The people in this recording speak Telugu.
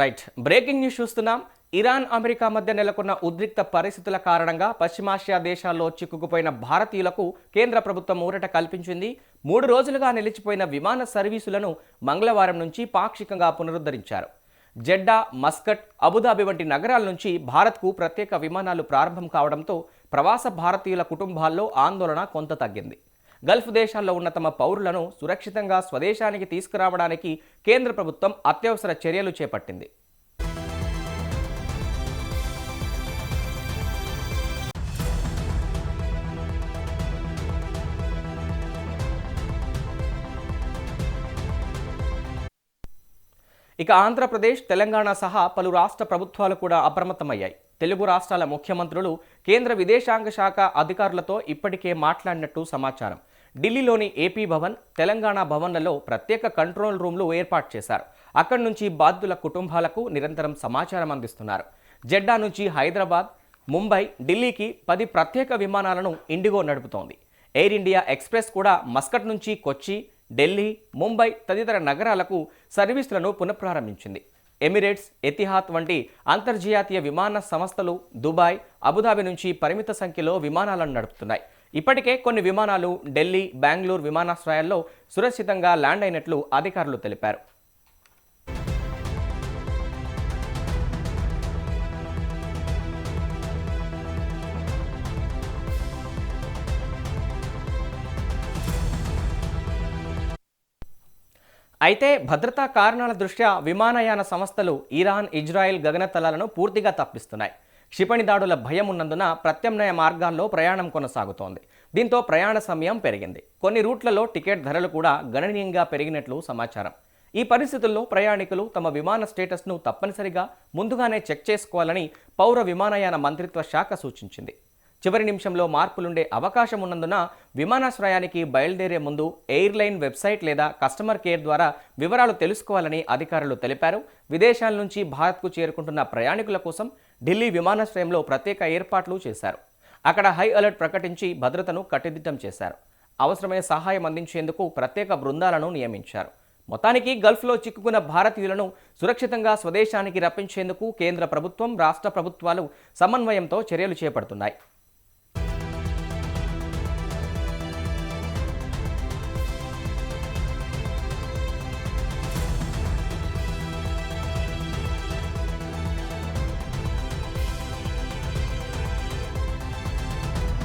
రైట్, బ్రేకింగ్ న్యూస్ చూస్తున్నాం. ఇరాన్ అమెరికా మధ్య నెలకొన్న ఉద్రిక్త పరిస్థితుల కారణంగా పశ్చిమాసియా దేశాల్లో చిక్కుకుపోయిన భారతీయులకు కేంద్ర ప్రభుత్వం ఊరట కల్పించింది. 3 రోజులుగా నిలిచిపోయిన విమాన సర్వీసులను మంగళవారం నుంచి పాక్షికంగా పునరుద్ధరించారు. జెడ్డా, మస్కట్, అబుదాబి వంటి నగరాల నుంచి భారత్కు ప్రత్యేక విమానాలు ప్రారంభం కావడంతో ప్రవాస భారతీయుల కుటుంబాల్లో ఆందోళన కొంత తగ్గింది. గల్ఫ్ దేశాల్లో ఉన్న తమ పౌరులను సురక్షితంగా స్వదేశానికి తీసుకురావడానికి కేంద్ర ప్రభుత్వం అత్యవసర చర్యలు చేపట్టింది. ఇక ఆంధ్రప్రదేశ్, తెలంగాణ సహా పలు రాష్ట్ర ప్రభుత్వాలు కూడా అప్రమత్తమయ్యాయి. తెలుగు రాష్ట్రాల ముఖ్యమంత్రులు కేంద్ర విదేశాంగ శాఖ అధికారులతో ఇప్పటికే మాట్లాడినట్టు సమాచారం. ఢిల్లీలోని ఏపీ భవన్, తెలంగాణ భవన్లలో ప్రత్యేక కంట్రోల్ రూమ్లు ఏర్పాటు చేశారు. అక్కడి నుంచి బాధితుల కుటుంబాలకు నిరంతరం సమాచారం అందిస్తున్నారు. జెడ్డా నుంచి హైదరాబాద్, ముంబై, ఢిల్లీకి 10 ప్రత్యేక విమానాలను ఇండిగో నడుపుతోంది. ఎయిర్ ఇండియా ఎక్స్ప్రెస్ కూడా మస్కట్ నుంచి కొచ్చి, ఢిల్లీ, ముంబై తదితర నగరాలకు సర్వీసులను పునఃప్రారంభించింది. ఎమిరేట్స్, ఎతిహాద్ వంటి అంతర్జాతీయ విమాన సంస్థలు దుబాయ్, అబుదాబి నుంచి పరిమిత సంఖ్యలో విమానాలను నడుపుతున్నాయి. ఇప్పటికే కొన్ని విమానాలు ఢిల్లీ, బెంగళూరు విమానాశ్రయాల్లో సురక్షితంగా ల్యాండ్ అయినట్లు అధికారులు తెలిపారు. అయితే భద్రతా కారణాల దృష్ట్యా విమానయాన సంస్థలు ఇరాన్, ఇజ్రాయెల్ గగనతలాలను పూర్తిగా తప్పిస్తున్నాయి. క్షిపణి దాడుల భయం ఉన్నందున ప్రత్యామ్నాయ మార్గాల్లో ప్రయాణం కొనసాగుతోంది. దీంతో ప్రయాణ సమయం పెరిగింది. కొన్ని రూట్లలో టికెట్ ధరలు కూడా గణనీయంగా పెరిగినట్లు సమాచారం. ఈ పరిస్థితుల్లో ప్రయాణికులు తమ విమాన స్టేటస్ను తప్పనిసరిగా ముందుగానే చెక్ చేసుకోవాలని పౌర విమానయాన మంత్రిత్వ శాఖ సూచించింది. చివరి నిమిషంలో మార్పులుండే అవకాశం ఉన్నందున విమానాశ్రయానికి బయలుదేరే ముందు ఎయిర్లైన్ వెబ్సైట్ లేదా కస్టమర్ కేర్ ద్వారా వివరాలు తెలుసుకోవాలని అధికారులు తెలిపారు. విదేశాల నుంచి భారత్కు చేరుకుంటున్న ప్రయాణికుల కోసం ఢిల్లీ విమానాశ్రయంలో ప్రత్యేక ఏర్పాట్లు చేశారు. అక్కడ హై అలర్ట్ ప్రకటించి భద్రతను కట్టుదిట్టం చేశారు. అవసరమైన సహాయం అందించేందుకు ప్రత్యేక బృందాలను నియమించారు. మొత్తానికి గల్ఫ్లో చిక్కుకున్న భారతీయులను సురక్షితంగా స్వదేశానికి రప్పించేందుకు కేంద్ర ప్రభుత్వం, రాష్ట్ర ప్రభుత్వాలు సమన్వయంతో చర్యలు చేపడుతున్నాయి.